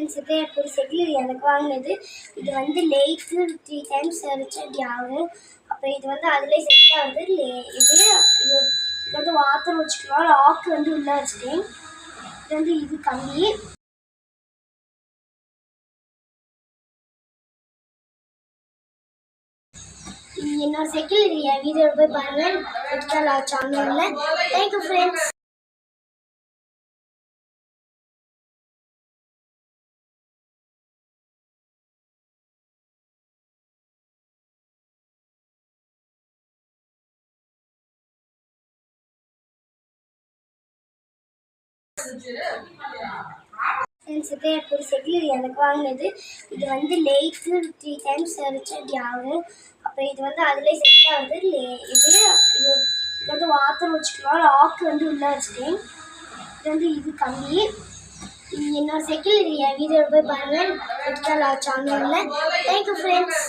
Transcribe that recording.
ஃப்ரெண்ட்ஸுக்கு ஒரு செட்டில் எனக்கு வாங்கினது. இது வந்து லேக்கு 3 டைம்ஸ் ரீசார்ஜ் ஆகும். அப்புறம் இது வந்து அதிலே செட் ஆகுது. இது வந்து வாட்டர் வச்சுக்கலாம். லாக் வந்து உள்ளே வச்சுட்டேன். இது வந்து இது கம்மி. என்னோட செட்டில் என் வீடியோ போய் பாருங்கள் சேனலில். Thank you friends. ஃப்ரெண்ட்ஸுக்கு ஒரு செட்டில் எனக்கு வாங்கினது. இது வந்து லேக்கு 3 டைம்ஸ் ரீசார்ஜ் ஆகும். அப்புறம் இது வந்து அதிலே செட் ஆகுது. இது வந்து வாட்டர் வச்சுக்கலாம். லாக் வந்து உள்ளே வச்சுட்டேன். இது வந்து இது கம்மி. என்னோட செட்டில் என் வீடியோ போய் பாருங்கள் சேனலில். Thank you friends.